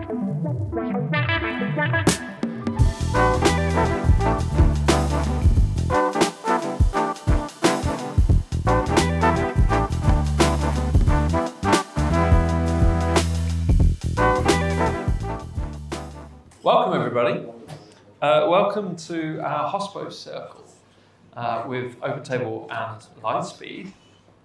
Welcome everybody. Welcome to our Hospo circle with OpenTable and Lightspeed.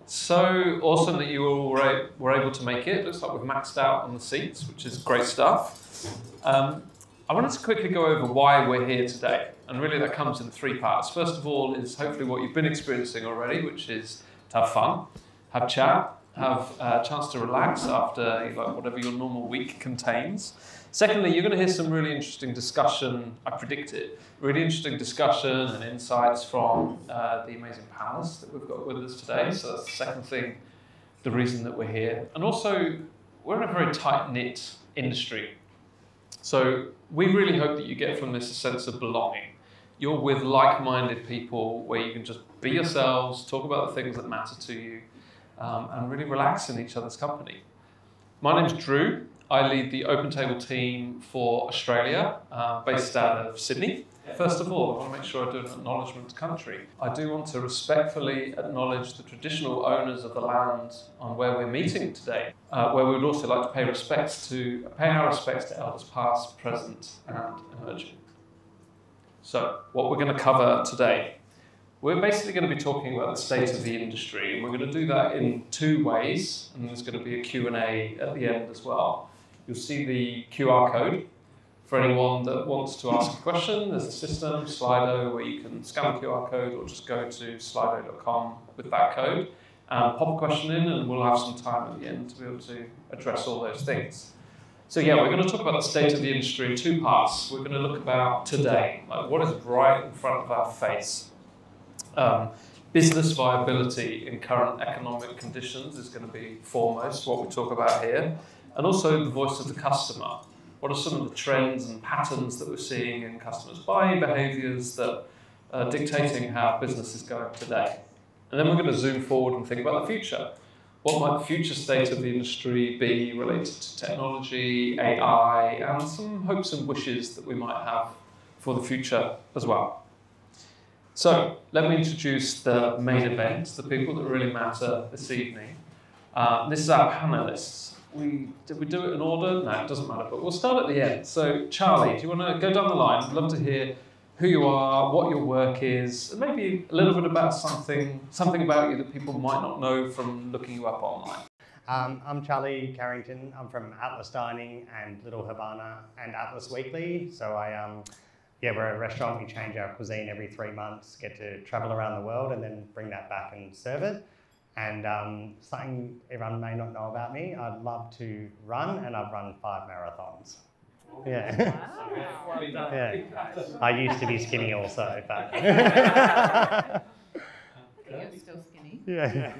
So awesome that you all were able to make it. Looks like we've maxed out on the seats, which is great stuff. I wanted to quickly go over why we're here today, and really that comes in three parts. First of all is hopefully what you've been experiencing already, which is to have fun, have chat, have a chance to relax after whatever your normal week contains. Secondly, you're going to hear some really interesting discussion, I predict it, really interesting discussion and insights from the amazing panelists that we've got with us today. So that's the second thing, the reason that we're here. And also, we're in a very tight-knit industry. So we really hope that you get from this a sense of belonging. You're with like-minded people where you can just be yourselves, talk about the things that matter to you, and really relax in each other's company. My name's Drew. I lead the OpenTable team for Australia, based out of Sydney. First of all, I want to make sure I do an acknowledgement to country. I do want to respectfully acknowledge the traditional owners of the land on where we're meeting today, where we would also like to pay our respects to elders past, present, and emerging. So, what we're going to cover today. We're basically going to be talking about the state of the industry, and we're going to do that in two ways, and there's going to be a Q&A at the end as well. You'll see the QR code for anyone that wants to ask a question. There's a system, Slido, where you can scan the QR code or just go to slido.com with that code and pop a question in, and we'll have some time at the end to be able to address all those things. So yeah, we're going to talk about the state of the industry in two parts. We're going to look about today, like what is right in front of our face. Business viability in current economic conditions is going to be foremost what we talk about here. And also the voice of the customer. What are some of the trends and patterns that we're seeing in customers' buying behaviours that are dictating how business is going today? And then we're going to zoom forward and think about the future. What might the future state of the industry be related to technology, AI, and some hopes and wishes that we might have for the future as well. So let me introduce the main event, the people that really matter this evening. This is our panellists. Did we do it in order? No, it doesn't matter, but we'll start at the end. So, Charlie, do you want to go down the line? I'd love to hear who you are, what your work is, and maybe a little bit about something about you that people might not know from looking you up online. I'm Charlie Carrington. I'm from Atlas Dining and Little Havana and Atlas Weekly. So we're a restaurant. We change our cuisine every 3 months, get to travel around the world and then bring that back and serve it. And something everyone may not know about me, I love to run, and I've run 5 marathons. Yeah. Wow. Yeah. I used to be skinny also, but... You're still skinny. Yeah.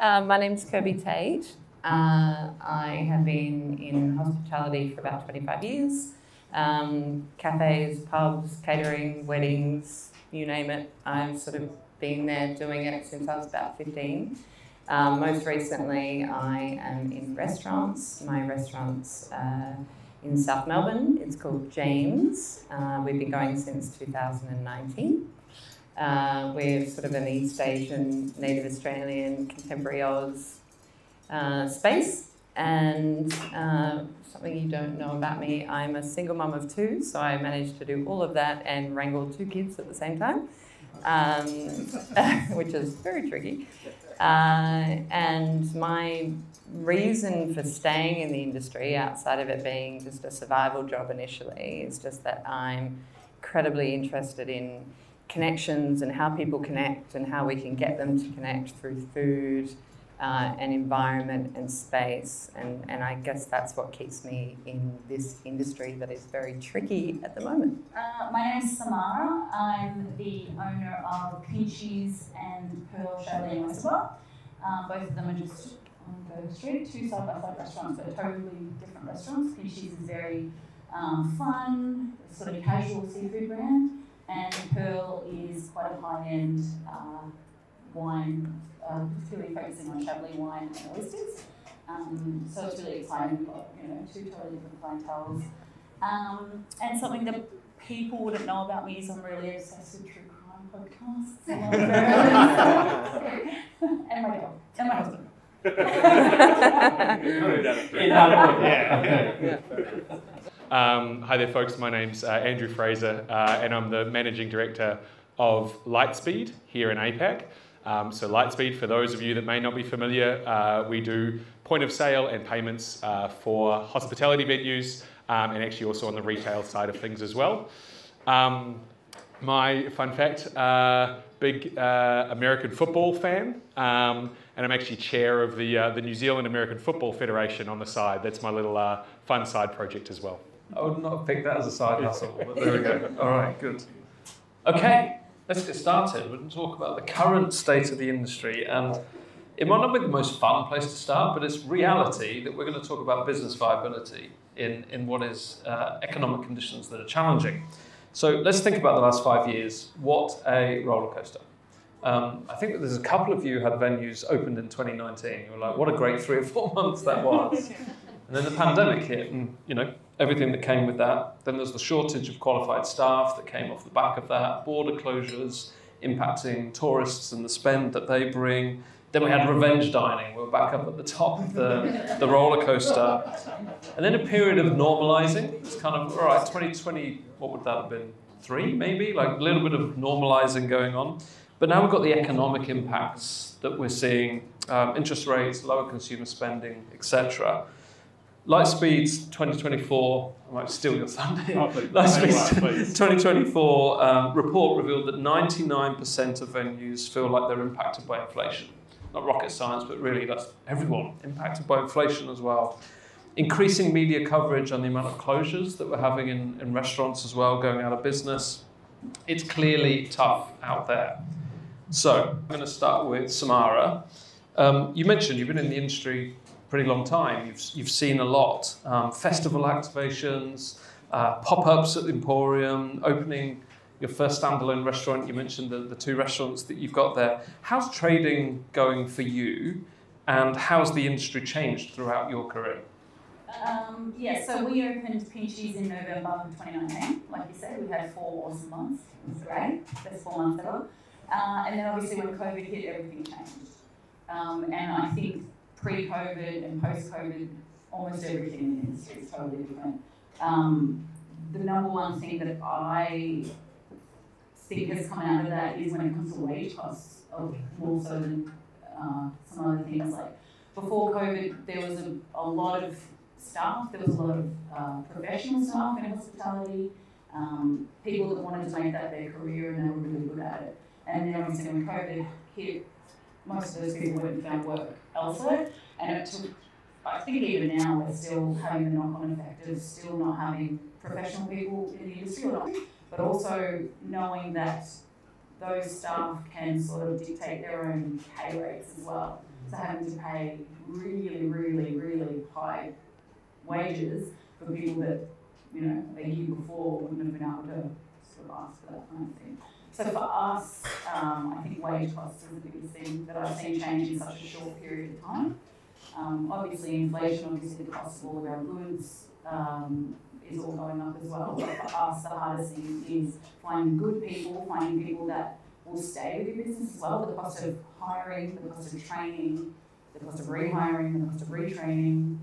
My name's Kirby Tate. I have been in hospitality for about 25 years. Cafes, pubs, catering, weddings, you name it. I've sort of been there doing it since I was about 15. Most recently, I am in restaurants. My restaurant's in South Melbourne. It's called James. We've been going since 2019. We're sort of an East Asian, Native Australian, contemporary Oz space. And something you don't know about me, I'm a single mum of 2, so I managed to do all of that and wrangle 2 kids at the same time. Which is very tricky. And my reason for staying in the industry, outside of it being just a survival job initially, is just that I'm incredibly interested in connections and how people connect and how we can get them to connect through food and environment and space. And I guess that's what keeps me in this industry that is very tricky at the moment. My name is Samara. I'm the owner of Pinchies and Pearl Chalet and Oyster. Both of them are just on the street, 2 side-by-side restaurants, but totally different restaurants. Pinchies is very fun, sort of casual seafood brand, and Pearl is quite a high-end wine, particularly focusing on Chablis wine and oysters. So it's really exciting. We've got, you know, 2 totally different clienteles. And something that people wouldn't know about me is I'm really obsessed with true crime podcasts. And my dog. And my husband. Hi there folks, my name's Andrew Fraser and I'm the Managing Director of Lightspeed here in APAC. So Lightspeed, for those of you that may not be familiar, we do point of sale and payments for hospitality venues and actually also on the retail side of things as well. My fun fact, big American football fan, and I'm actually chair of the New Zealand American Football Federation on the side. That's my little fun side project as well. I would not have picked that as a side hustle, but there we go. All right, good. Okay, let's get started. We're going to talk about the current state of the industry, and it might not be the most fun place to start, but it's reality that we're going to talk about business viability in what is economic conditions that are challenging. So let's think about the last 5 years. What a roller coaster. I think that there's a couple of you who had venues opened in 2019. You were like, what a great 3 or 4 months that was. And then the pandemic hit and, you know, everything that came with that. Then there's the shortage of qualified staff that came off the back of that, border closures impacting tourists and the spend that they bring. Then we had revenge dining. We were back up at the top of the roller coaster. And then a period of normalizing. It's kind of, all right, 2020, what would that have been? 3 maybe? Like a little bit of normalizing going on. But now we've got the economic impacts that we're seeing, interest rates, lower consumer spending, etc. Lightspeed's 2024, I might steal your thunder. Lightspeed's 2024 report revealed that 99% of venues feel like they're impacted by inflation. Not rocket science, but really that's everyone impacted by inflation as well. Increasing media coverage on the amount of closures that we're having in restaurants as well, going out of business. It's clearly tough out there. So I'm going to start with Samara. You mentioned you've been in the industry pretty long time. You've seen a lot. Festival activations, pop-ups at the Emporium, opening your first standalone restaurant. You mentioned the 2 restaurants that you've got there. How's trading going for you, and how's the industry changed throughout your career? Yeah, so we opened Pinchies in November 2019. Like you said, we had 4 awesome months. It was great. Best 4 months ever. And then obviously when COVID hit, everything changed. And I think pre-COVID and post-COVID, almost everything in the industry is totally different. The number one thing that I think has come out of that is when it comes to wage costs, more so than some other things. Like before COVID, there was a lot of staff, there was a lot of professional staff in hospitality, people that wanted to make that their career and they were really good at it. And then obviously when COVID hit, most of those people went and found work elsewhere, and it took, I think even now we're still having the knock-on effect of still not having professional people in the industry, or not, but also knowing that those staff can sort of dictate their own pay rates as well. So having to pay really, really, really high wages for people that, you know, a year before wouldn't have been able to sort of ask for that kind of thing. So for us, I think wage costs is the biggest thing that I've seen change in such a short period of time. Obviously inflation, obviously the cost of all of our goods is all going up as well. But for us, the hardest thing is finding good people, finding people that will stay with your business as well. The cost of hiring, the cost of training, the cost of rehiring, the cost of retraining.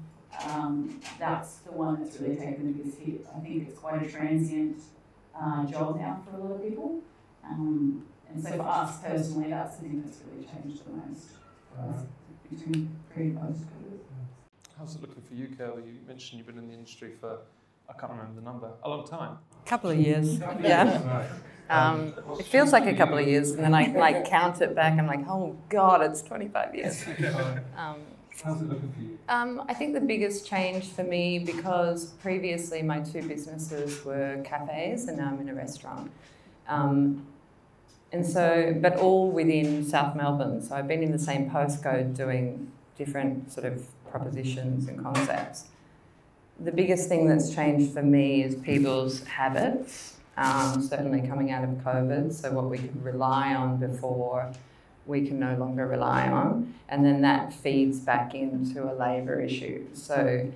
That's the one that's really taken the biggest hit. I think it's quite a transient job now for a lot of people. And so for us personally, that's the thing that's really changed the most between pre and post COVID. How's it looking for you, Kelly? You mentioned you've been in the industry for, I can't remember the number, a long time. Couple of years, yeah. It feels like a couple of years, and then I like count it back. I'm like, oh God, it's 25 years. How's it looking for you? I think the biggest change for me, because previously my 2 businesses were cafes, and now I'm in a restaurant. And so, but all within South Melbourne. So I've been in the same postcode doing different sort of propositions and concepts. The biggest thing that's changed for me is people's habits, certainly coming out of COVID. So what we could rely on before we can no longer rely on, and then that feeds back into a labour issue. So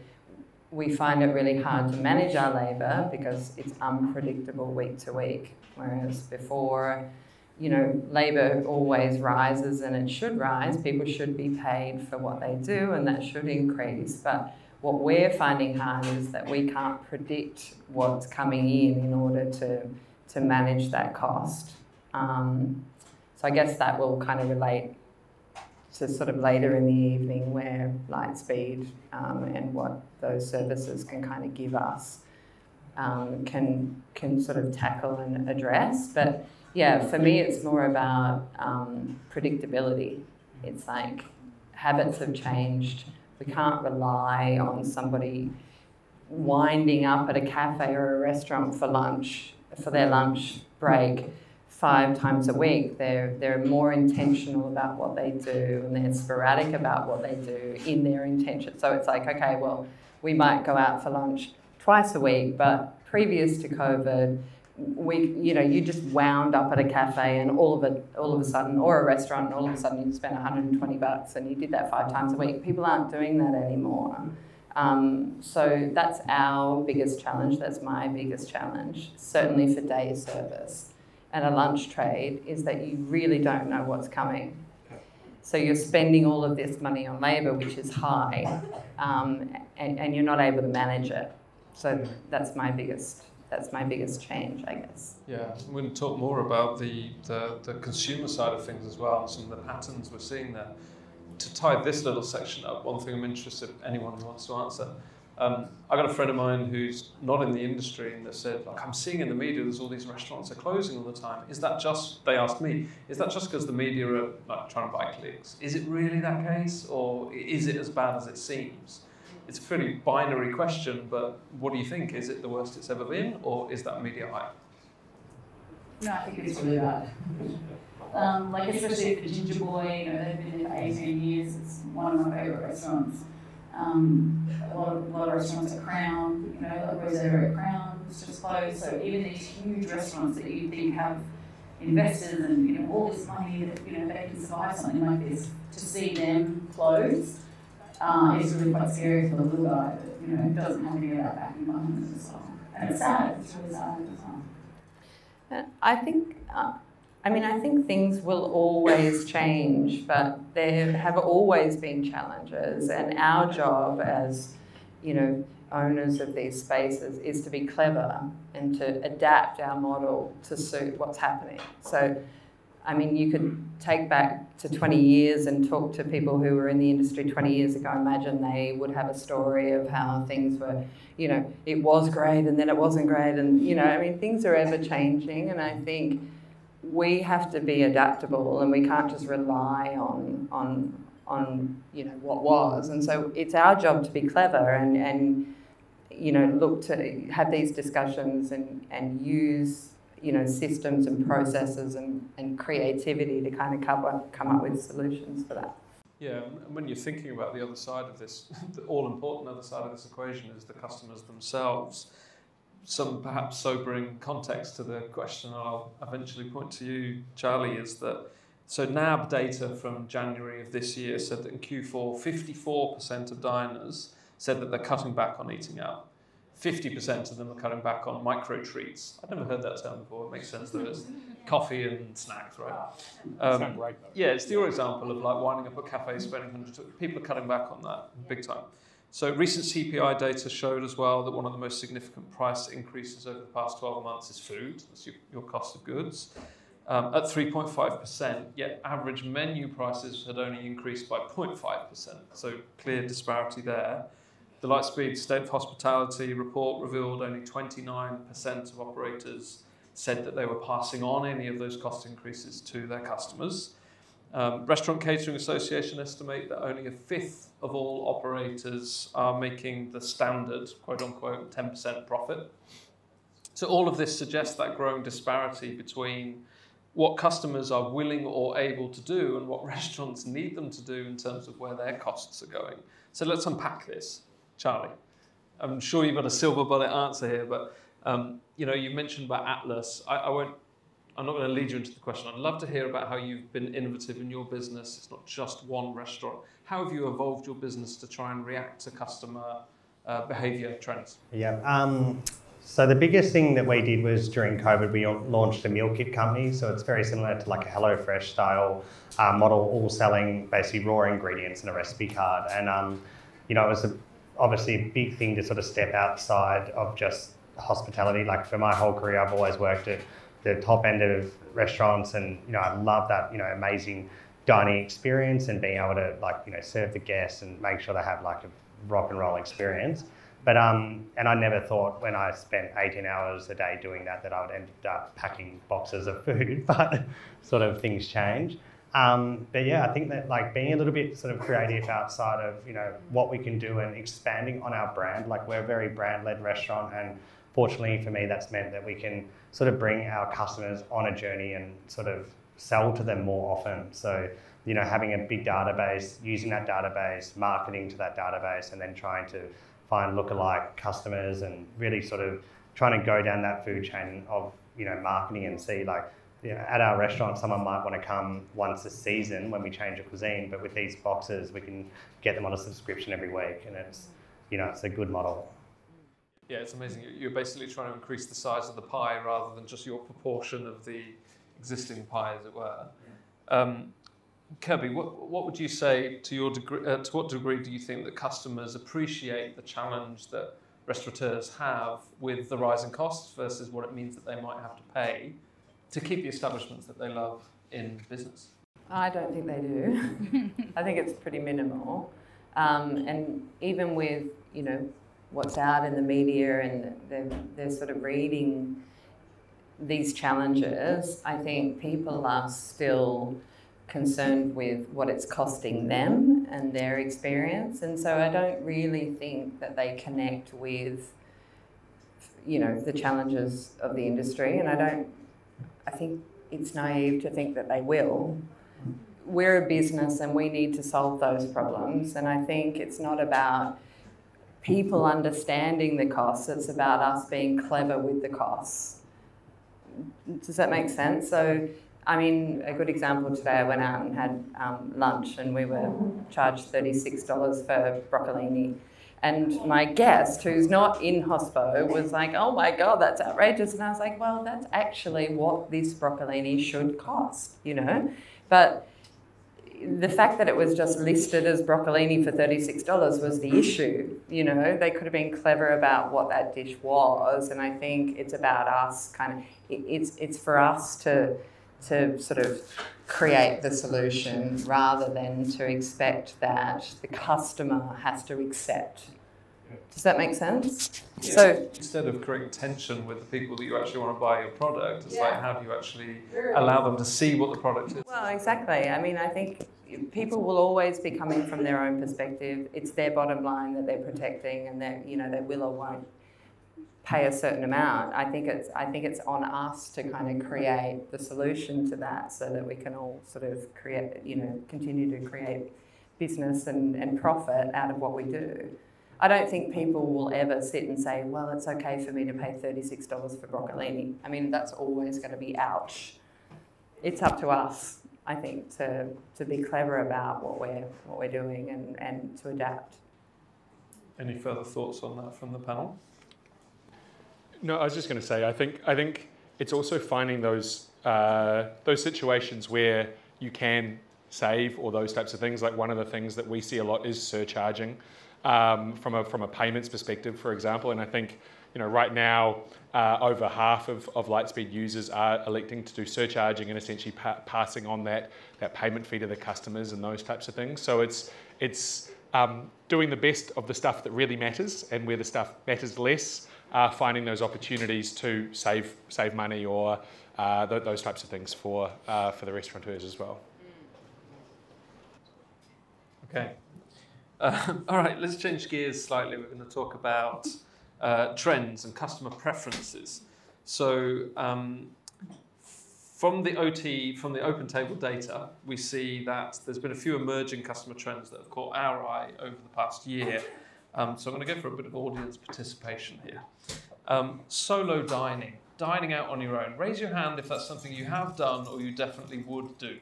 we find it really hard to manage our labour because it's unpredictable week to week, whereas before, you know, labour always rises, and it should rise. People should be paid for what they do, and that should increase. But what we're finding hard is that we can't predict what's coming in order to manage that cost. So I guess that will kind of relate to sort of later in the evening, where Lightspeed and what those services can kind of give us can sort of tackle and address. But yeah, for me, it's more about predictability. It's like habits have changed. We can't rely on somebody winding up at a cafe or a restaurant for lunch, for their lunch break 5 times a week. They're more intentional about what they do, and they're sporadic about what they do in their intention. So it's like, okay, well, we might go out for lunch twice a week, but previous to COVID, you just wound up at a cafe and all of a sudden, or a restaurant, and all of a sudden you spent $120 and you did that 5 times a week. People aren't doing that anymore. So that's our biggest challenge. That's my biggest challenge, certainly for day service and a lunch trade, is that you really don't know what's coming. So you're spending all of this money on labour, which is high, and you're not able to manage it. So that's my biggest change, I guess. Yeah, we're going to talk more about the consumer side of things as well, and some of the patterns we're seeing there. To tie this little section up, one thing I'm interested in, anyone who wants to answer. I got a friend of mine who's not in the industry, and they said, like, I'm seeing in the media there's all these restaurants are closing all the time. Is that just, they asked me, is that just because the media are like trying to buy clicks? Is it really that case, or is it as bad as it seems? It's a pretty binary question, but what do you think? Is it the worst it's ever been, or is that media hype? No, I think it's really bad. Like, especially for Ginger Boy, you know, they've been there for 18 years. It's one of my favourite restaurants. A lot of restaurants at Crown, you know, like Rosetta at Crown was just closed. So even these huge restaurants that you think have investors and, you know, all this money that, you know, they can survive something like this, to see them close is really quite scary for the little guy that, you know, doesn't have any of that backing behind them as well. And it's sad. It's really sad as well. I think things will always change, but there have always been challenges, and our job as, you know, owners of these spaces is to be clever and to adapt our model to suit what's happening. So, I mean, you could take back to 20 years and talk to people who were in the industry 20 years ago. Imagine they would have a story of how things were, you know, it was great and then it wasn't great, and, you know, I mean, things are ever changing, and I think we have to be adaptable, and we can't just rely on you know, what was. And so it's our job to be clever and you know, look to have these discussions and use, you know, systems and processes and creativity to kind of come up with solutions for that. Yeah, and when you're thinking about the other side of this, the all-important other side of this equation is the customers themselves. Some perhaps sobering context to the question I'll eventually point to you, Charlie, is that, so NAB data from January of this year said that in Q4, 54% of diners said that they're cutting back on eating out. 50% of them are cutting back on micro treats. I've never heard that term before. It makes sense that it's coffee and snacks, right? Sound great, though. Yeah, it's your example of like winding up at cafes, spending hundreds. People are cutting back on that big time. So recent CPI data showed as well that one of the most significant price increases over the past 12 months is food. That's your cost of goods. At 3.5%, yet average menu prices had only increased by 0.5%. So clear disparity there. The Lightspeed State of Hospitality report revealed only 29% of operators said that they were passing on any of those cost increases to their customers. Restaurant Catering Association estimate that only a fifth of all operators are making the standard, quote unquote, 10% profit. So all of this suggests that growing disparity between what customers are willing or able to do and what restaurants need them to do in terms of where their costs are going. So let's unpack this. Charlie, I'm sure you've got a silver bullet answer here, but you know, you mentioned about Atlas. I'm not going to lead you into the question. I'd love to hear about how you've been innovative in your business. It's not just one restaurant. How have you evolved your business to try and react to customer behaviour trends? Yeah. So the biggest thing that we did was during COVID, we launched a meal kit company. So it's very similar to like a HelloFresh style model, all selling basically raw ingredients and a recipe card. And, it was obviously a big thing to sort of step outside of just hospitality. Like for my whole career, I've always worked at the top end of restaurants, and I love that amazing dining experience and being able to serve the guests and make sure they have like a rock and roll experience. But and I never thought when I spent 18 hours a day doing that I would end up packing boxes of food, but sort of things change. But yeah, I think that like being a little bit sort of creative outside of what we can do and expanding on our brand. Like we're a very brand-led restaurant, and fortunately for me, that's meant that we can sort of bring our customers on a journey and sort of sell to them more often. So, having a big database, using that database, marketing to that database, and then trying to find lookalike customers and really sort of trying to go down that food chain of, marketing and see at our restaurant, someone might want to come once a season when we change a cuisine, but with these boxes, we can get them on a subscription every week, and it's, it's a good model. Yeah, it's amazing. You're basically trying to increase the size of the pie rather than just your proportion of the existing pie, as it were. Kirby, what would you say to your degree? To what degree do you think that customers appreciate the challenge that restaurateurs have with the rising costs versus what it means that they might have to pay to keep the establishments that they love in business? I don't think they do. I think it's pretty minimal. And even with, what's out in the media and they're sort of reading these challenges, I think people are still concerned with what it's costing them and their experience. And so I don't really think that they connect with, the challenges of the industry. And I think it's naive to think that they will. We're a business and we need to solve those problems. And I think it's not about people understanding the costs, it's about us being clever with the costs. Does that make sense? So, I mean, a good example today, I went out and had lunch and we were charged $36 for broccolini. And my guest, who's not in Hospo, was like, oh my God, that's outrageous. And I was like, well, that's actually what this broccolini should cost, But the fact that it was just listed as broccolini for $36 was the issue. They could have been clever about what that dish was, and I think it's about us it's for us to sort of create the solution rather than to expect that the customer has to accept. Does that make sense? Yeah. So instead of creating tension with the people that you actually want to buy your product, it's like, how do you actually allow them to see what the product is? Well, exactly. I mean, I think people will always be coming from their own perspective. It's their bottom line that they're protecting, and they will or won't pay a certain amount. I think it's on us to kind of create the solution to that, so that we can all sort of create, continue to create business and profit out of what we do. I don't think people will ever sit and say, well, it's okay for me to pay $36 for broccolini. I mean, that's always going to be ouch. It's up to us, I think, to be clever about what we're doing and to adapt. Any further thoughts on that from the panel? No, I was just going to say, I think it's also finding those situations where you can save, or those types of things. Like one of the things that we see a lot is surcharging. From a payments perspective, for example, and I think right now over half of Lightspeed users are electing to do surcharging and essentially passing on that payment fee to the customers and those types of things. So it's doing the best of the stuff that really matters, and where the stuff matters less, finding those opportunities to save money or those types of things for the restaurateurs as well. Okay. All right, let's change gears slightly. We're going to talk about trends and customer preferences. So from the OpenTable data, we see that there's been a few emerging customer trends that have caught our eye over the past year. So I'm going to go for a bit of audience participation here. Solo dining, dining out on your own. Raise your hand if that's something you have done or you definitely would do.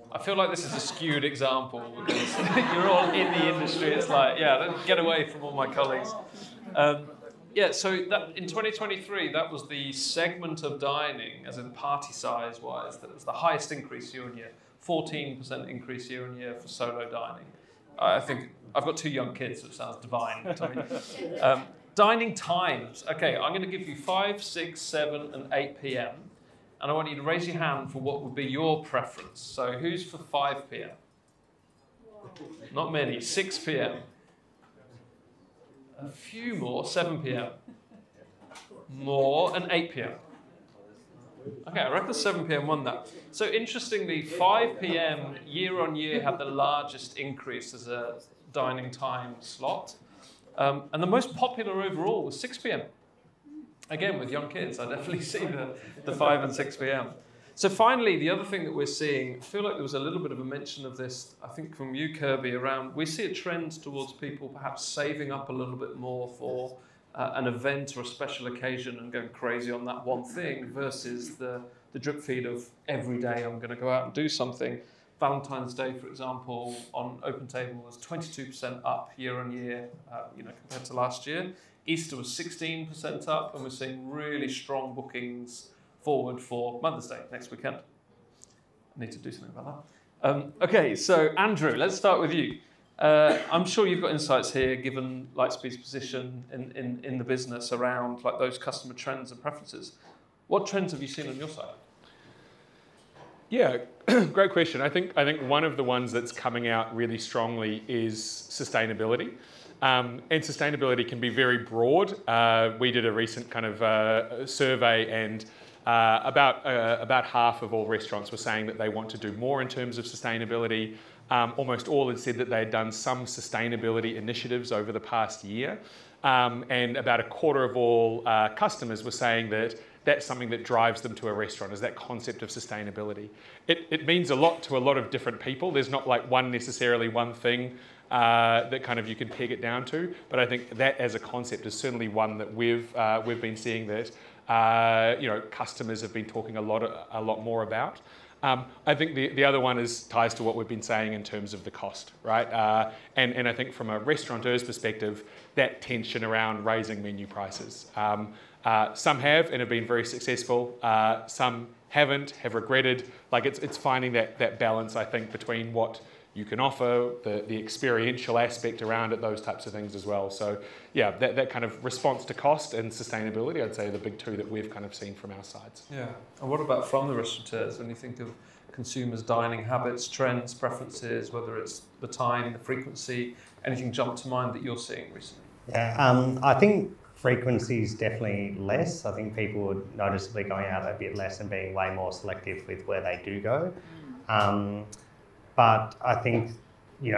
I feel like this is a skewed example because you're all in the industry. It's like, yeah, get away from all my colleagues. Yeah, so that, in 2023, that was the segment of dining, as in party size-wise, that was the highest increase year on year. 14% increase year on year for solo dining. I think I've got 2 young kids, so it sounds divine to me. Dining times. Okay, I'm going to give you 5, 6, 7, and 8 p.m. And I want you to raise your hand for what would be your preference. So who's for 5 p.m.? Not many. 6 p.m. A few more. 7 p.m. More, and 8 p.m. Okay, I reckon 7 p.m. won that. So interestingly, 5 p.m. year on year had the largest increase as a dining time slot. And the most popular overall was 6 p.m. Again, with young kids, I definitely see the 5 and 6 p.m. So finally, the other thing that we're seeing, I feel like there was a little bit of a mention of this, I think from you, Kirby, around, we see a trend towards people perhaps saving up a little bit more for an event or a special occasion and going crazy on that one thing versus the drip feed of every day I'm going to go out and do something. Valentine's Day, for example, on OpenTable was 22% up year on year, compared to last year. Easter was 16% up, and we're seeing really strong bookings forward for Mother's Day next weekend. I need to do something about that. Okay, so Andrew, let's start with you. I'm sure you've got insights here, given Lightspeed's position in the business around like those customer trends and preferences. What trends have you seen on your side? Yeah, great question. I think one of the ones that's coming out really strongly is sustainability. And sustainability can be very broad. We did a recent kind of survey, and about half of all restaurants were saying that they want to do more in terms of sustainability. Almost all had said that they had done some sustainability initiatives over the past year. And about a quarter of all customers were saying that that's something that drives them to a restaurant, is that concept of sustainability. It means a lot to a lot of different people. There's not like necessarily one thing that kind of you can peg it down to, but I think that as a concept is certainly one that we've been seeing that customers have been talking a lot more about. I think the other one ties to what we've been saying in terms of the cost, right? And I think from a restaurateur's perspective, that tension around raising menu prices. Some have and have been very successful. Some haven't, have regretted. Like it's finding that balance, I think, between what you can offer, the experiential aspect around it, those types of things as well. So yeah, that kind of response to cost and sustainability, I'd say, are the big two that we've kind of seen from our sides. Yeah. And what about from the restaurateurs? When you think of consumers' dining habits, trends, preferences, whether it's the time, the frequency, anything jump to mind that you're seeing recently? Yeah, I think frequency is definitely less. I think people are noticeably going out a bit less and being way more selective with where they do go. But I think, you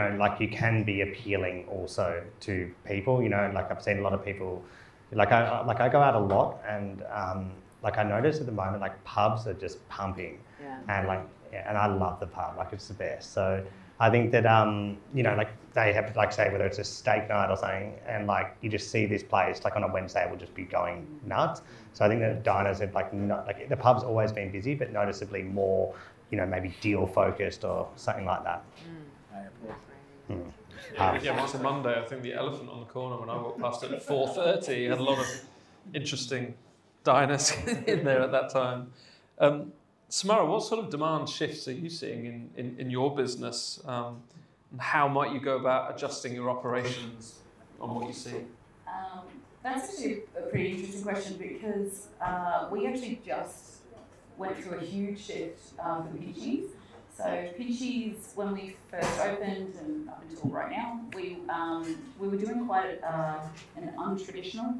can be appealing also to people, like I've seen a lot of people, I go out a lot, and I notice at the moment, pubs are just pumping. Yeah. And I love the pub, it's the best. So I think that, they have, say, whether it's a steak night or something, and you just see this place, on a Wednesday, it will just be going nuts. So I think that diners have, the pub's always been busy, but noticeably more, maybe deal focused or something like that. Yeah, once a Monday, I think the elephant on the corner when I walked past it at 4:30 had a lot of interesting diners in there at that time. Samara, what sort of demand shifts are you seeing in your business? And how might you go about adjusting your operations on what you see? That's actually a pretty interesting question, because we actually just went through a huge shift for Pinchies. So Pinchies, when we first opened and up until right now, we were doing quite an untraditional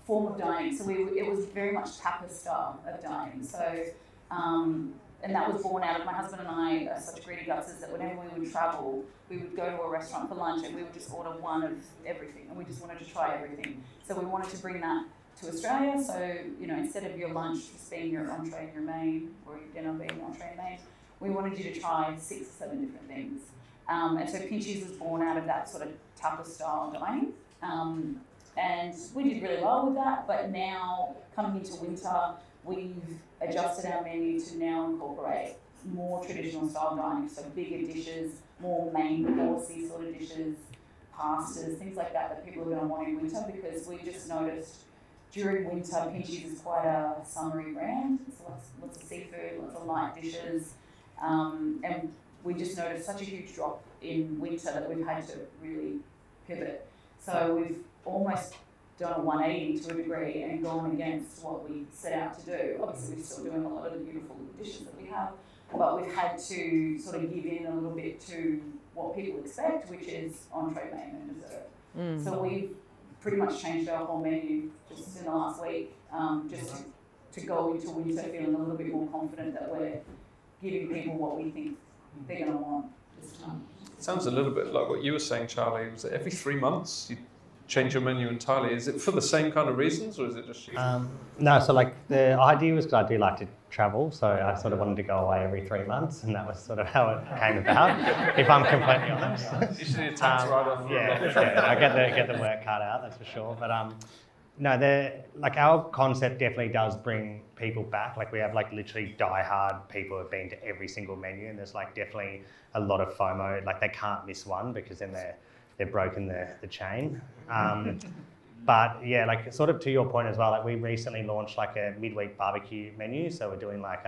form of dining. So it was very much tapas style of dining. So and that was born out of my husband and I are such greedy gutsers that whenever we would travel, we would go to a restaurant for lunch and we would just order one of everything, and we just wanted to try everything. So we wanted to bring that to Australia. So, instead of your lunch just being your entree and your main, or your dinner being entree and main, we wanted you to try 6 or 7 different things. And so Pinchies was born out of that sort of tapas style dining. And we did really well with that, but now coming into winter, we've adjusted our menu to now incorporate more traditional style dining, so bigger dishes, more main coursey sort of dishes, pastas, things like that people are going to want in winter, because we just noticed during winter, Pinchies is quite a summery brand. So lots of seafood, lots of light dishes, and we just noticed such a huge drop in winter that we've had to really pivot. So we've almost done a 180 to a degree and gone against what we set out to do. Obviously, we're still doing a lot of the beautiful dishes that we have, but we've had to sort of give in a little bit to what people expect, which is entree, main, and dessert. So we've pretty much changed our whole menu just in the last week, just to go into winter feeling a little bit more confident that we're giving people what we think they're going to want this time. It sounds a little bit like what you were saying, Charlie. Was it every 3 months you change your menu entirely? Is it for the same kind of reasons, or is it just you? No, so like the idea was because I do like to travel, so I sort of wanted to go away every 3 months, and that was sort of how it came about, if I'm completely honest. You should need a tax write-off. Yeah, I get the work cut out, that's for sure. But no, like our concept definitely does bring people back. Like we have like literally die-hard people who have been to every single menu, and there's like definitely a lot of FOMO. Like they can't miss one because then they've broken the chain. But yeah, like sort of to your point as well, like we recently launched like a midweek barbecue menu. So we're doing like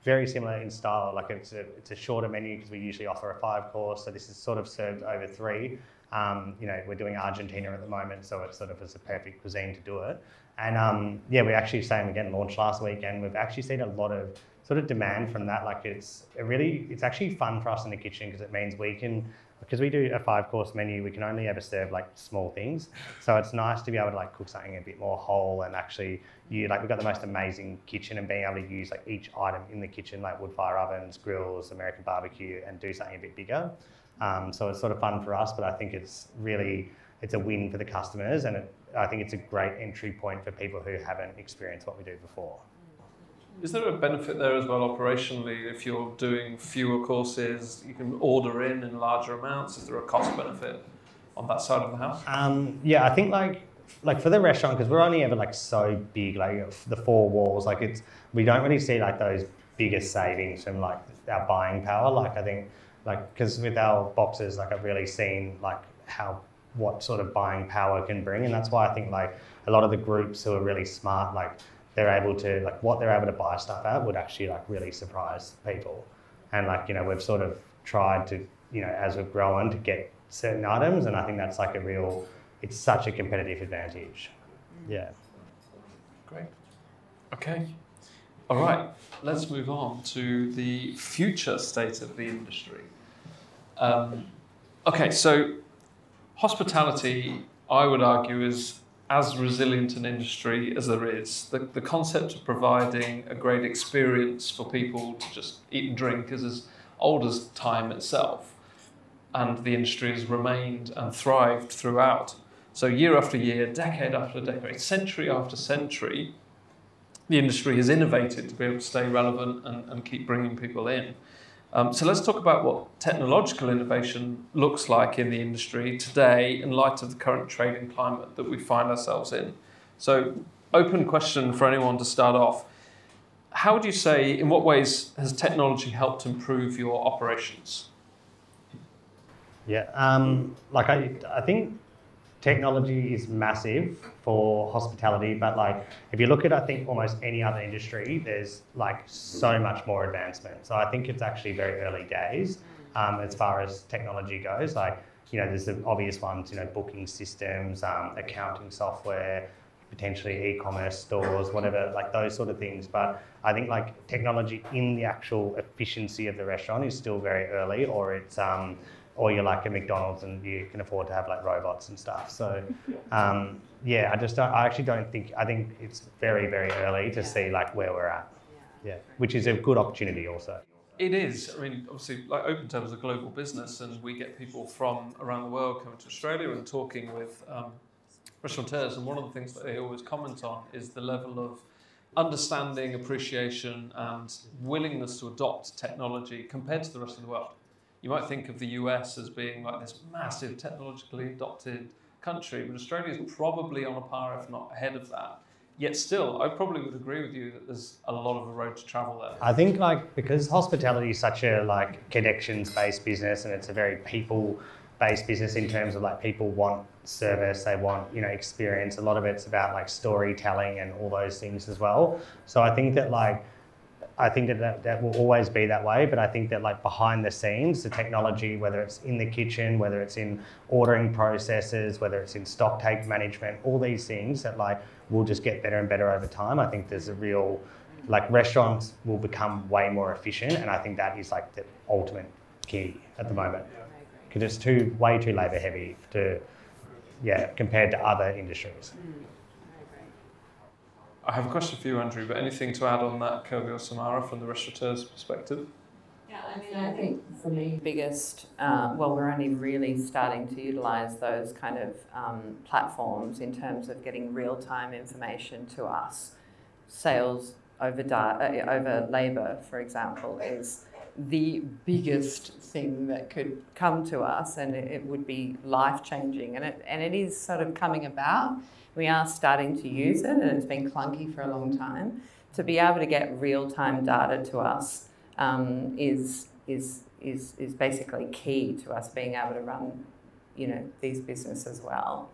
very similar in style. Like it's a shorter menu because we usually offer a 5-course. So this is sort of served over 3. You know, we're doing Argentina at the moment, so it's sort of as a perfect cuisine to do it. And yeah, we actually launched last week, and we've actually seen a lot of sort of demand from that. Like it's actually fun for us in the kitchen because it means because we do a 5-course menu, we can only ever serve like small things. So it's nice to be able to like cook something a bit more whole, and actually we've got the most amazing kitchen, and being able to use like each item in the kitchen, like wood fire ovens, grills, American barbecue, and do something a bit bigger. So it's sort of fun for us, but I think it's a win for the customers, and I think it's a great entry point for people who haven't experienced what we do before. Is there a benefit there as well operationally? If you're doing fewer courses, you can order in larger amounts. Is there a cost benefit on that side of the house? Yeah, I think like for the restaurant, because we're only ever like so big, like the 4 walls, like we don't really see like those bigger savings from like our buying power. Like I think like because with our boxes, like I've really seen like what sort of buying power can bring, and that's why I think like a lot of the groups who are really smart, like they're able to like what they're able to buy stuff at would actually like really surprise people. And like, you know, we've sort of tried to, you know, as we've grown, to get certain items, and I think that's like it's such a competitive advantage. Yeah. Great. Okay. All right. Let's move on to the future state of the industry. Okay, so hospitality, I would argue, is as resilient an industry as there is. The concept of providing a great experience for people to just eat and drink is as old as time itself, and the industry has remained and thrived throughout. So year after year, decade after decade, century after century, the industry has innovated to be able to stay relevant and keep bringing people in. So let's talk about what technological innovation looks like in the industry today in light of the current trading climate that we find ourselves in. So open question for anyone to start off. How would you say, in what ways has technology helped improve your operations? Yeah, like I think technology is massive for hospitality, but like if you look at, I think, almost any other industry, there's like so much more advancement. So I think it's actually very early days as far as technology goes. Like, you know, there's the obvious ones, you know, booking systems, accounting software, potentially e-commerce stores, whatever, like those sort of things. But I think like technology in the actual efficiency of the restaurant is still very early, or it's or you're like a McDonald's and you can afford to have like robots and stuff. So yeah, I think it's very, very early to see like where we're at. Yeah, which is a good opportunity also. It is. I mean, obviously, like OpenTable is a global business, and we get people from around the world coming to Australia and talking with restaurateurs, and one of the things that they always comment on is the level of understanding, appreciation, and willingness to adopt technology compared to the rest of the world. You might think of the US as being like this massive technologically adopted country, but Australia is probably on a par, if not ahead of that. Yet still, I probably would agree with you that there's a lot of a road to travel there. I think like because hospitality is such a like connections-based business and it's a very people-based business in terms of like people want service, they want, you know, experience. A lot of it's about like storytelling and all those things as well. So I think that that will always be that way, but I think that like behind the scenes, the technology, whether it's in the kitchen, whether it's in ordering processes, whether it's in stock take management, all these things that like will just get better and better over time. I think there's a real, like restaurants will become way more efficient, and I think that is like the ultimate key at the moment. Because it's way too labour heavy compared to other industries. I have a question for you, Andrew, but anything to add on that, Kirby or Samara, from the restaurateur's perspective? Yeah, I mean, I think for me, biggest, we're only really starting to utilise those kind of platforms in terms of getting real-time information to us. Sales over labour, for example, is the biggest thing that could come to us, and it would be life-changing, and it is sort of coming about. We are starting to use it, and it's been clunky for a long time. To be able to get real-time data to us is basically key to us being able to run, you know, these businesses well.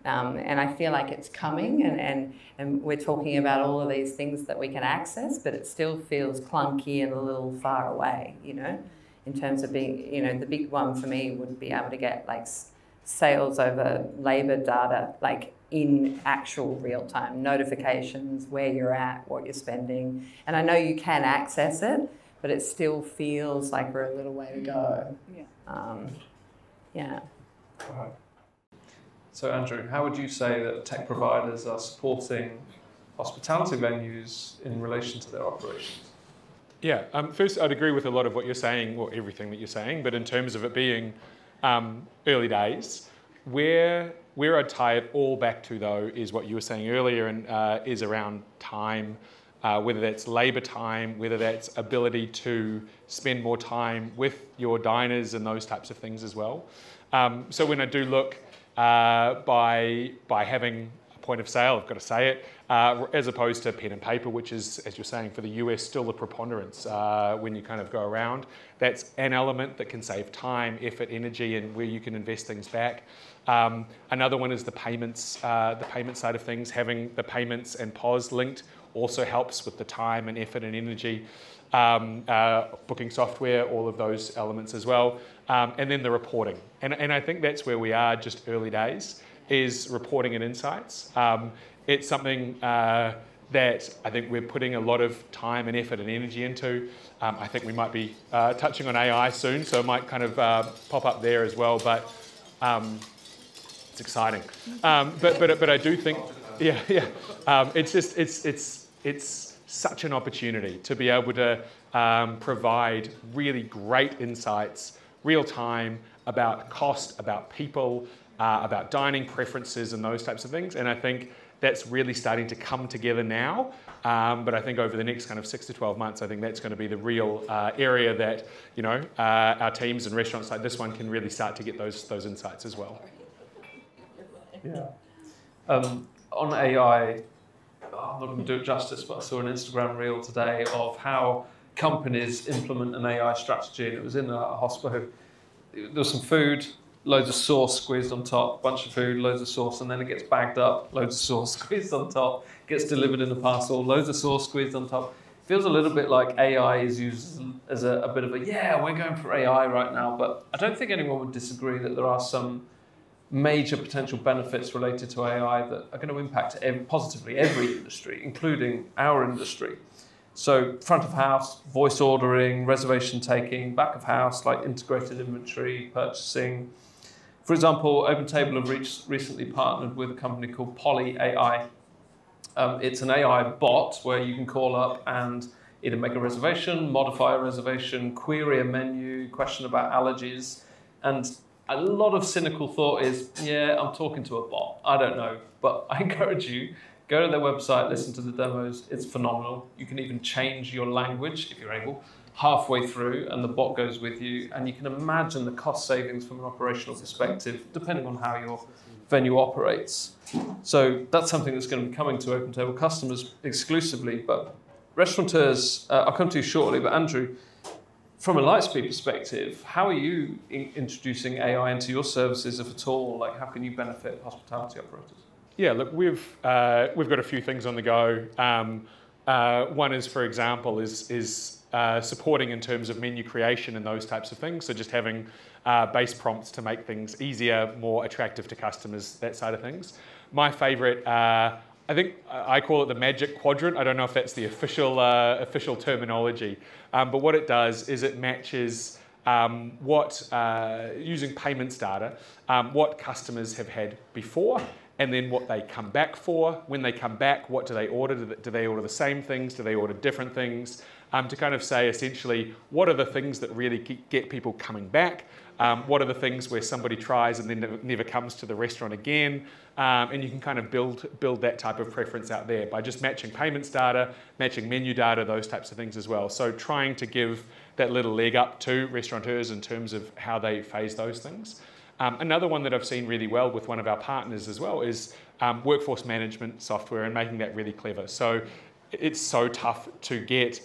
And I feel like it's coming, and we're talking about all of these things that we can access, but it still feels clunky and a little far away, you know, in terms of being, you know, the big one for me would be able to get like sales over labour data, like in actual real time, notifications, where you're at, what you're spending. And I know you can access it, but it still feels like we're a little way to go. Yeah. So Andrew, how would you say that tech providers are supporting hospitality venues in relation to their operations? Yeah, first I'd agree with a lot of what you're saying, or everything that you're saying, but in terms of it being early days, where I'd tie it all back to though is what you were saying earlier, and is around time, whether that's labour time, whether that's ability to spend more time with your diners and those types of things as well. So when I do look by having a point of sale, I've got to say it, as opposed to pen and paper, which is, as you're saying, for the US, still the preponderance when you kind of go around. That's an element that can save time, effort, energy, and where you can invest things back. Another one is the payment side of things. Having the payments and POS linked also helps with the time and effort and energy. Booking software, all of those elements as well. And then the reporting. And I think that's where we are, just early days, is reporting and insights. It's something that I think we're putting a lot of time and effort and energy into. I think we might be touching on AI soon, so it might kind of pop up there as well, but it's exciting. But I do think, it's such an opportunity to be able to provide really great insights, real time, about cost, about people, about dining preferences and those types of things. And I think that's really starting to come together now. But I think over the next kind of 6 to 12 months, I think that's going to be the real area that, you know, our teams and restaurants like this one can really start to get those insights as well. Yeah. On AI, I'm not going to do it justice, but I saw an Instagram reel today of how companies implement an AI strategy, and it was in a Hospo. There was some food, loads of sauce squeezed on top, bunch of food, loads of sauce, and then it gets bagged up, loads of sauce squeezed on top, gets delivered in a parcel, loads of sauce squeezed on top. Feels a little bit like AI is used as a bit of a, we're going for AI right now, but I don't think anyone would disagree that there are some major potential benefits related to AI that are going to impact positively every industry, including our industry. So front of house, voice ordering, reservation taking, back of house, like integrated inventory, purchasing. For example, OpenTable have recently partnered with a company called Poly AI. It's an AI bot where you can call up and either make a reservation, modify a reservation, query a menu, question about allergies. And a lot of cynical thought is, I'm talking to a bot. I don't know. But I encourage you, go to their website, listen to the demos. It's phenomenal. You can even change your language if you're able. halfway through and the bot goes with you, and you can imagine the cost savings from an operational perspective, depending on how your venue operates. So that's something that's going to be coming to OpenTable customers exclusively, but restaurateurs, I'll come to you shortly, but Andrew, from a Lightspeed perspective, how are you introducing AI into your services, if at all? Like, how can you benefit hospitality operators? Yeah, look, we've got a few things on the go. One is, for example, is supporting in terms of menu creation and those types of things. So just having base prompts to make things easier, more attractive to customers, that side of things. My favourite, I think I call it the magic quadrant. I don't know if that's the official terminology, but what it does is it matches using payments data, what customers have had before, and then what they come back for. When they come back, what do they order? Do they order the same things? Do they order different things? To kind of say essentially, what are the things that really get people coming back? What are the things where somebody tries and then never comes to the restaurant again? And you can kind of build that type of preference out there by just matching payments data, matching menu data, those types of things as well. So trying to give that little leg up to restaurateurs in terms of how they phase those things. Another one that I've seen really well with one of our partners as well is workforce management software and making that really clever. So it's so tough to get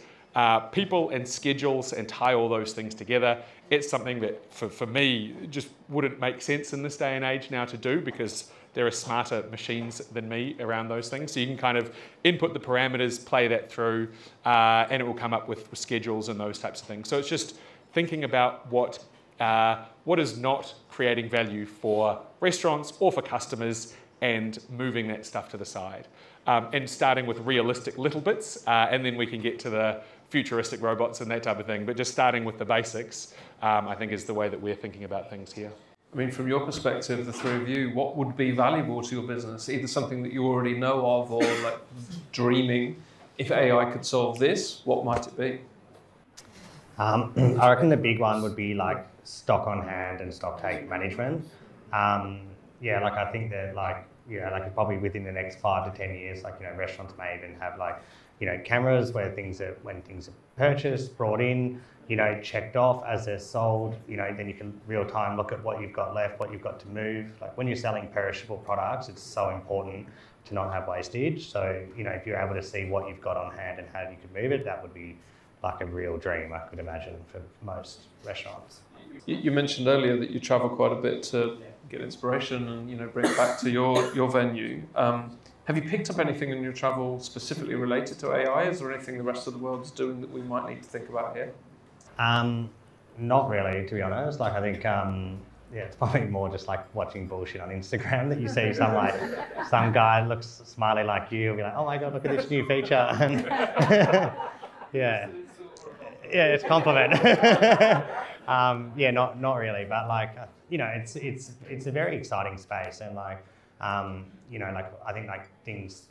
people and schedules and tie all those things together. It's something that for me just wouldn't make sense in this day and age now to do, because there are smarter machines than me around those things. So you can kind of input the parameters, play that through, and it will come up with schedules and those types of things. So it's just thinking about what is not creating value for restaurants or for customers and moving that stuff to the side. And starting with realistic little bits, and then we can get to the futuristic robots and that type of thing. But just starting with the basics, I think is the way that we're thinking about things here. I mean, from your perspective, the three of you, what would be valuable to your business? Either something that you already know of, or like dreaming, if AI could solve this, what might it be? I reckon the big one would be like stock on hand and stock take management. Yeah, like I think that like probably within the next 5 to 10 years, restaurants may even have cameras where when things are purchased, brought in, checked off as they're sold, then you can real time look at what you've got left, what you've got to move. Like when you're selling perishable products, it's so important to not have wastage. So, if you're able to see what you've got on hand and how you can move it, that would be like a real dream, I could imagine, for most restaurants. You mentioned earlier that you travel quite a bit to get inspiration and bring it back to your venue. Have you picked up anything in your travel specifically related to AI? Is there anything the rest of the world is doing that we might need to think about here? Not really, to be honest. Like I think it's probably more just like watching bullshit on Instagram that you see some guy looks smiley like you, be like, oh my god, look at this new feature. And yeah, it's a compliment. Not really, but it's a very exciting space, and I think things,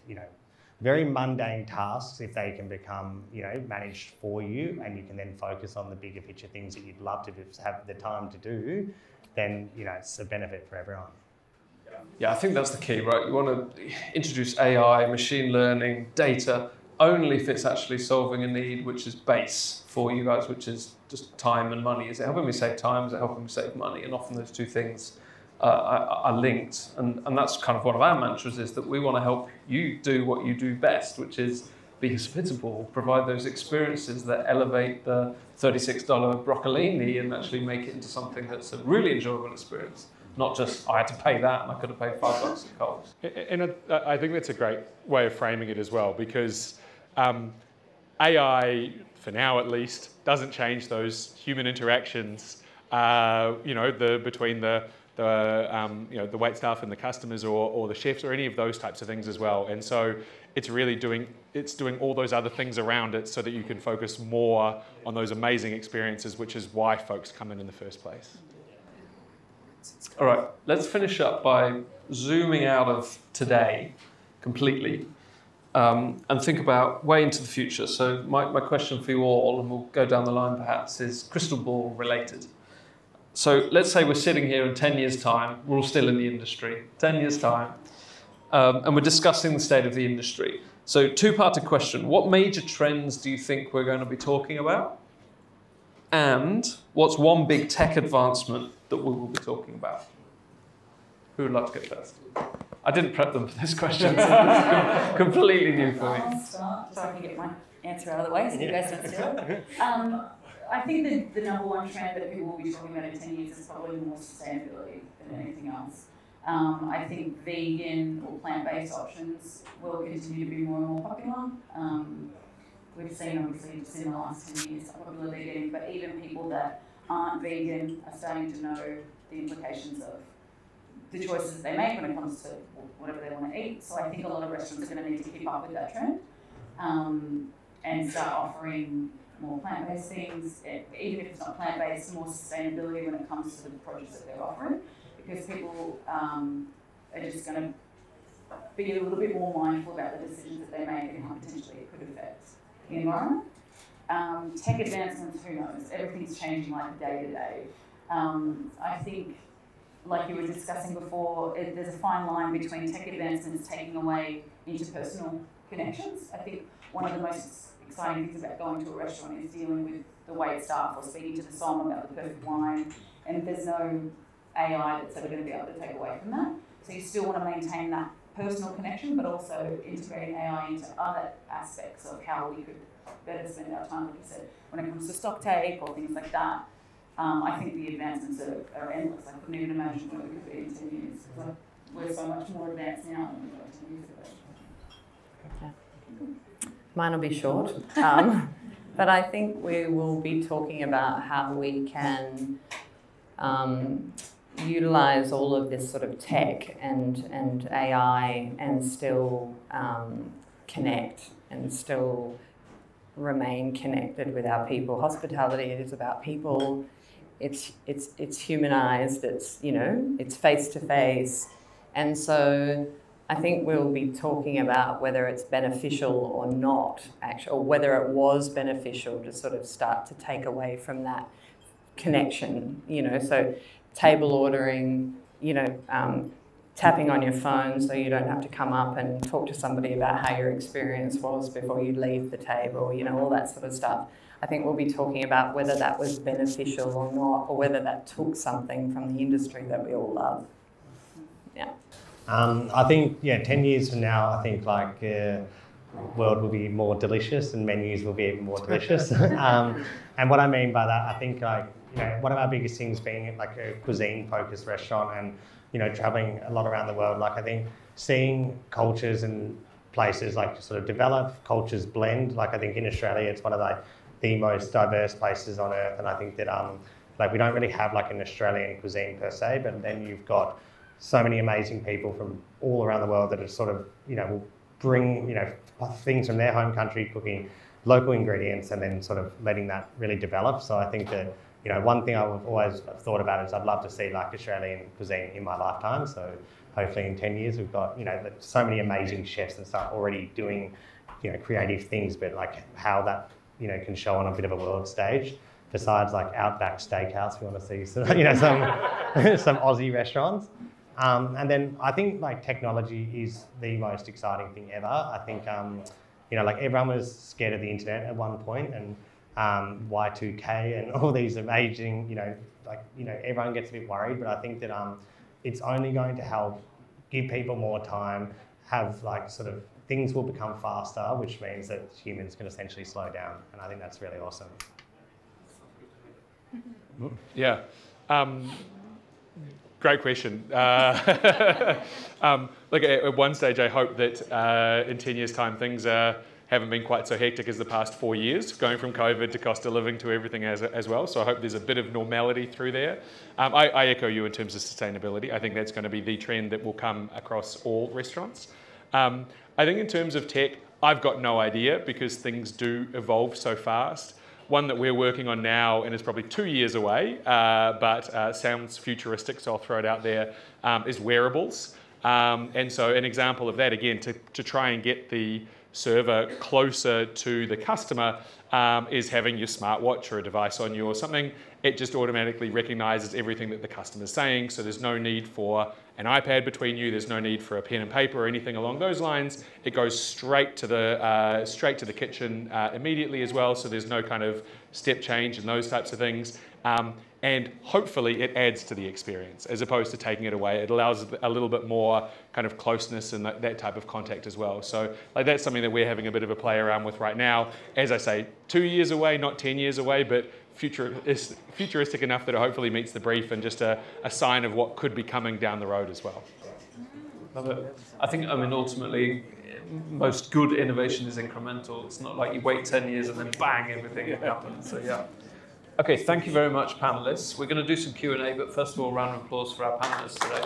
very mundane tasks, if they can become, managed for you, and you can then focus on the bigger picture things that you'd love to have the time to do, then, it's a benefit for everyone. Yeah, I think that's the key, right? You want to introduce AI, machine learning, data, only if it's actually solving a need which is base for you guys, which is just time and money. Is it helping me save time? Is it helping me save money? And often those two things are linked. And that's kind of one of our mantras, is that we want to help you do what you do best, which is be hospitable, provide those experiences that elevate the $36 broccolini and actually make it into something that's a really enjoyable experience. Not just, I had to pay that and I could have paid $5 at Coles. And I think that's a great way of framing it as well, because AI, for now at least, doesn't change those human interactions, between the wait staff and the customers, or the chefs, or any of those types of things as well. And so it's really doing all those other things around it so that you can focus more on those amazing experiences, which is why folks come in the first place. All right, let's finish up by zooming out of today completely and think about way into the future. So my question for you all, and we'll go down the line perhaps, is crystal ball related. So let's say we're sitting here in 10 years' time, we're all still in the industry, 10 years' time, and we're discussing the state of the industry. So two-parted question, what major trends do you think we're going to be talking about? And what's one big tech advancement that we will be talking about? Who would like to go first? I didn't prep them for this question, so it's completely new for me. I'll start so I can get my answer out of the way so you guys don't steal it. I think the number one trend that people will be talking about in 10 years is probably more sustainability than anything else. I think vegan or plant-based options will continue to be more and more popular. We've seen, obviously, just in the last 10 years, how popular they're getting, but even people that aren't vegan are starting to know the implications of the choices they make when it comes to whatever they want to eat. So I think a lot of restaurants are going to need to keep up with that trend and start offering more plant-based things, even if it's not plant-based, more sustainability when it comes to the produce that they're offering, because people are just going to be a little bit more mindful about the decisions that they make and how potentially it could affect the environment. Tech advancements, who knows? Everything's changing like day to day. I think, like you were discussing before, there's a fine line between tech advancements taking away interpersonal connections. I think one of the most exciting things about going to a restaurant is dealing with the wait staff or speaking to the somm about the perfect wine, and there's no AI that's ever going to be able to take away from that. So you still want to maintain that personal connection, but also integrating AI into other aspects of how we could better spend our time, like you said, when it comes to stock take or things like that. I think the advancements are endless. I couldn't even imagine where we could be in 10 years. Like, we're so much more advanced now than we were 10 years ago. Mine will be short, but I think we will be talking about how we can utilise all of this sort of tech and AI and still connect and still remain connected with our people. Hospitality is about people. It's humanised. It's face to face, and so I think we'll be talking about whether it's beneficial or not, actually, or whether it was beneficial to sort of start to take away from that connection. So table ordering, tapping on your phone so you don't have to come up and talk to somebody about how your experience was before you leave the table, all that sort of stuff. I think we'll be talking about whether that was beneficial or not, or whether that took something from the industry that we all love. Yeah. I think, 10 years from now, I think world will be more delicious and menus will be even more delicious. And what I mean by that, I think one of our biggest things being like a cuisine-focused restaurant and, traveling a lot around the world, I think seeing cultures and places sort of develop, cultures blend. I think in Australia, it's one of the most diverse places on earth. And I think that we don't really have an Australian cuisine per se, but then you've got so many amazing people from all around the world that are sort of, will bring, things from their home country, cooking local ingredients and then sort of letting that really develop. So I think that, one thing I've always thought about is I'd love to see Australian cuisine in my lifetime. So hopefully in 10 years, we've got, so many amazing chefs and stuff already doing, creative things, but how that, can show on a bit of a world stage. Besides Outback Steakhouse, we want to see some, some Aussie restaurants. And then I think technology is the most exciting thing ever. I think, everyone was scared of the internet at one point and Y2K and all these amazing, everyone gets a bit worried, but I think that it's only going to help give people more time, have sort of things will become faster, which means that humans can essentially slow down. And I think that's really awesome. Yeah. Great question. At one stage, I hope that in 10 years' time, things haven't been quite so hectic as the past 4 years, going from COVID to cost of living to everything as well. So I hope there's a bit of normality through there. I echo you in terms of sustainability. I think that's going to be the trend that will come across all restaurants. I think in terms of tech, I've got no idea because things do evolve so fast. One that we're working on now and is probably 2 years away, but sounds futuristic, so I'll throw it out there, is wearables. And so an example of that, again, to try and get the server closer to the customer is having your smartwatch or a device on you or something. It just automatically recognises everything that the customer's saying, so there's no need for an iPad between you, there's no need for a pen and paper or anything along those lines. It goes straight to the kitchen immediately as well, so there's no kind of step change and those types of things. And hopefully it adds to the experience as opposed to taking it away. It allows a little bit more kind of closeness and that type of contact as well. So like that's something that we're having a bit of a play around with right now. As I say, 2 years away, not 10 years away, but futuristic enough that it hopefully meets the brief and just a sign of what could be coming down the road as well. Love it. I think, ultimately, most good innovation is incremental. It's not like you wait 10 years and then bang, everything happens. So yeah. Okay, thank you very much, panelists. We're going to do some Q&A, but first of all, round of applause for our panelists today.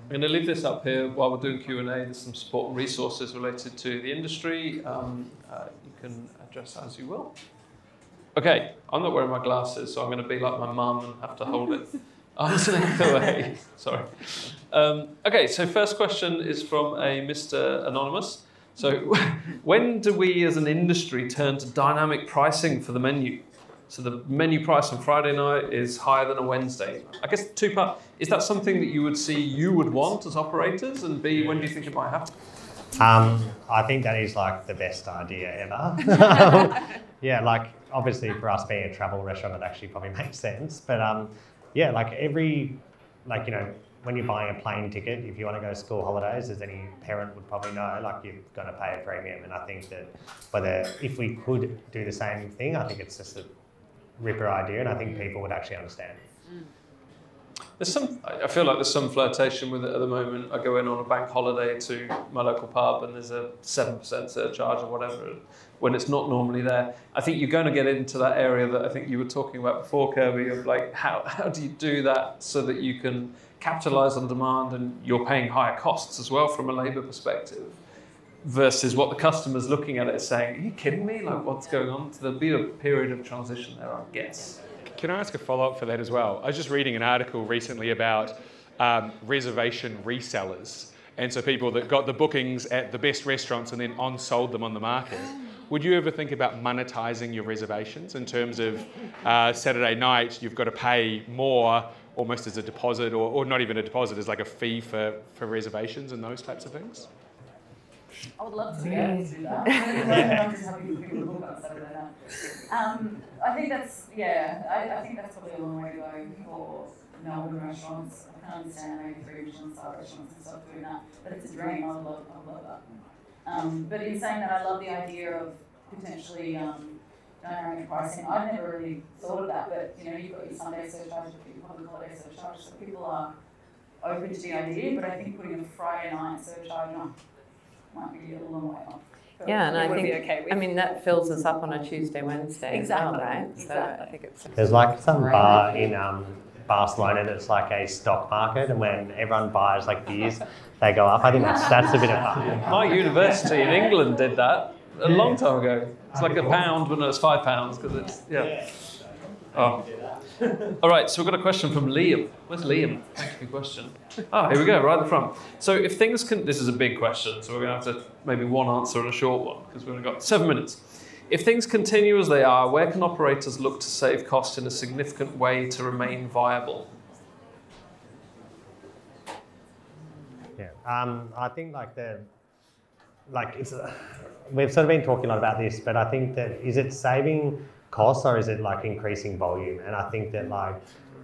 I'm going to leave this up here while we're doing Q&A. There's some support and resources related to the industry. You can address as you will. Okay, I'm not wearing my glasses, so I'm going to be like my mum and have to hold it arm's length away. Sorry. Okay, so first question is from a Mr. Anonymous. So when do we as an industry turn to dynamic pricing for the menu? So the menu price on Friday night is higher than a Wednesday. I guess two-part, is that something that you would see you would want as operators? And B, when do you think it might happen? I think that is like the best idea ever. Yeah, like obviously for us being a travel restaurant, it actually probably makes sense. But yeah, like when you're buying a plane ticket, if you want to go to school holidays, as any parent would probably know, like you're going to pay a premium. And I think that if we could do the same thing, I think it's just a ripper idea, and I think people would actually understand. I feel like there's some flirtation with it at the moment. I go in on a bank holiday to my local pub and there's a 7% surcharge or whatever when it's not normally there. I think you're going to get into that area that I think you were talking about before, Kirby, of like how do you do that so that you can capitalise on demand and you're paying higher costs as well from a labour perspective versus what the customer's looking at it saying, are you kidding me? Like what's going on? So there'll be a period of transition there, I guess. Can I ask a follow-up for that as well? I was just reading an article recently about reservation resellers. And so people that got the bookings at the best restaurants and then on-sold them on the market. Would you ever think about monetising your reservations in terms of Saturday night, you've got to pay more almost as a deposit or not even a deposit, as like a fee for reservations and those types of things? I would love to be able to do that. I'm just happy for people to book about Saturday night. I think that's probably a long way to go for Melbourne restaurants. I can understand maybe 3 Michelin star restaurants and stuff doing that, but it's a dream. I would love that. But in saying that, I love the idea of potentially dynamic pricing. I've never really thought of that, but you've got your Sunday surcharge, your public holiday surcharge, so people are open to the idea. But I think putting a Friday night surcharge on might be a long way off. Yeah, and I think, that fills us up on a Tuesday, Wednesday exactly. as well, right? Exactly. So I think it's... There's like some bar in Barcelona that's like a stock market, and when everyone buys like beers, they go up. I think that's a bit of fun. My university in England did that a long time ago. It's like £1, but no, it's £5 because it's, yeah. Oh. All right, so we've got a question from Liam. Where's Liam? Thank you for your question. Here we go, right at the front. So if things can, this is a big question, so we're going to have to maybe one answer and a short one because we've only got 7 minutes. If things continue as they are, where can operators look to save costs in a significant way to remain viable? Yeah, I think we've sort of been talking a lot about this, but I think that is it saving costs or is it like increasing volume? And I think that like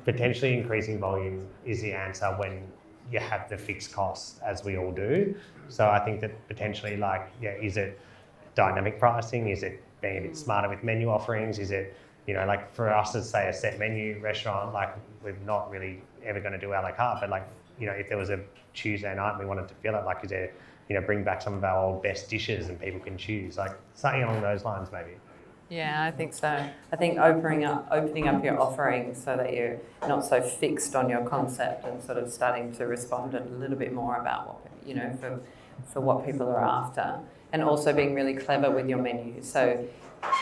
potentially increasing volume is the answer when you have the fixed costs, as we all do. So I think that potentially is it dynamic pricing? Is it being a bit smarter with menu offerings? Is it, like for us as say a set menu restaurant, like we're not really ever going to do a la carte, but if there was a Tuesday night and we wanted to fill it, like is there, bring back some of our old best dishes and people can choose, like something along those lines maybe. Yeah, I think so. I think opening up your offerings so that you're not so fixed on your concept and sort of starting to respond a little bit more about what, for what people are after. And also being really clever with your menu. So,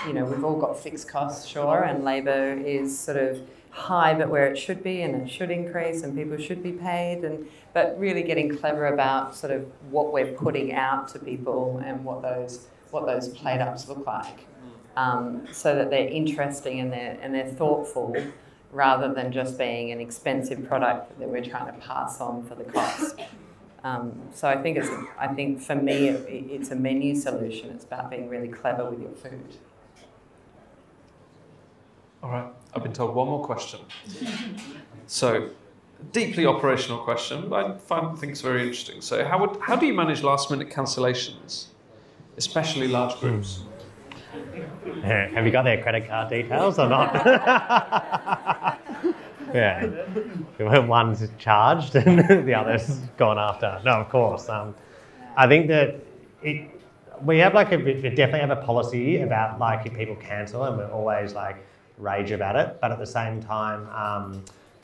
we've all got fixed costs, sure, and labour is sort of high but where it should be, and it should increase and people should be paid, but really getting clever about sort of what we're putting out to people and what those plate ups look like, so that they're interesting and they're thoughtful, rather than just being an expensive product that we're trying to pass on for the cost. So I think for me it's a menu solution. It's about being really clever with your food. All right, I've been told one more question. So, deeply operational question, but I think it's very interesting. So how do you manage last minute cancellations, especially large groups? Have you got their credit card details or not? Yeah. One's charged and the other's gone after. No, of course. I think that we definitely have a policy about like if people cancel, and we're always like rage about it. But at the same time,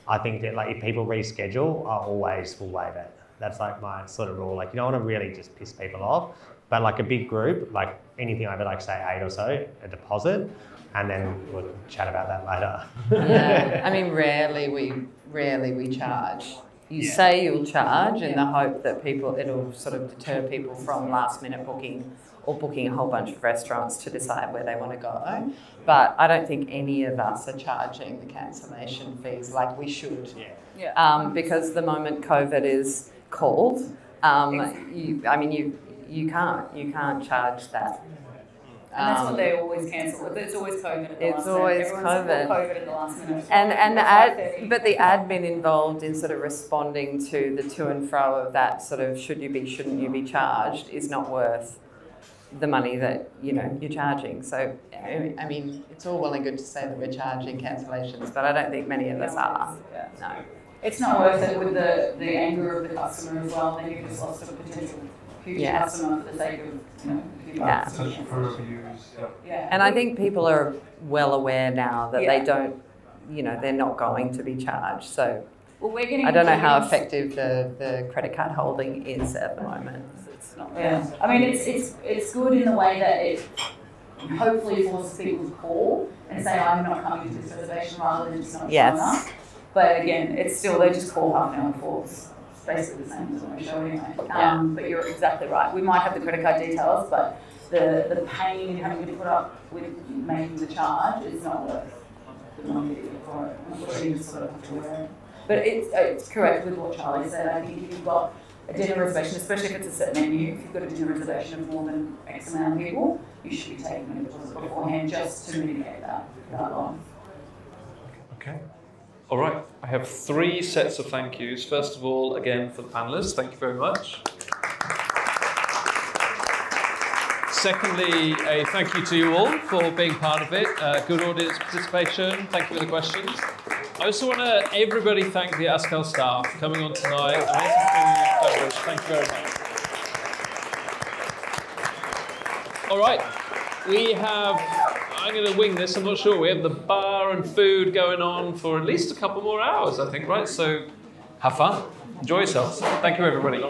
I think that like if people reschedule, I always will waive it. That's like my sort of rule. Like you don't want to really just piss people off, but like a big group, like anything over like say 8 or so, a deposit, and then we'll chat about that later. Yeah, I mean, rarely we charge. You say you'll charge in the hope that it'll sort of deter people from last minute booking or booking a whole bunch of restaurants to decide where they want to go. But I don't think any of us are charging the cancellation fees like we should. Because the moment COVID is called, you can't charge that. And that's what they always cancel. It's always COVID at the last minute. It's always COVID at the last minute. But the admin involved in sort of responding to the to and fro of that sort of should you be, shouldn't you be charged is not worth the money that you're charging. So I mean, it's all well and good to say that we're charging cancellations, but I don't think many of us are. No. It's not worth it with the anger of the customer as well. Then you've just lost a potential huge customer for the sake of Potential for reviews. And I think people are well aware now that they don't, they're not going to be charged. So I don't know how effective the credit card holding is at the moment. It's not. Yeah, I mean it's good in the way that it hopefully forces people to call and say I'm not coming to this reservation rather than just not showing up. But again, it's still they just call half an hour before. It's basically the same as on my show anyway. But you're exactly right. We might have the credit card details, but the pain in having to put up with making the charge is not worth the money for it. Unfortunately, you sort of have to wear it. But it's correct with what Charlie said. I think if you've got a dinner reservation, especially if it's a set menu, if you've got a dinner reservation of more than X amount of people, you should be taking a deposit beforehand just to mitigate that loss. Okay. All right. I have 3 sets of thank yous. First of all, again, for the panellists, thank you very much. Secondly, a thank you to you all for being part of it. Good audience participation. Thank you for the questions. I also want to everybody thank the Ascal staff for coming on tonight. Thank you very much. All right, we have, I'm going to wing this, I'm not sure, we have the bar and food going on for at least a couple more hours, I think, right? So have fun, enjoy yourselves. Thank you, everybody.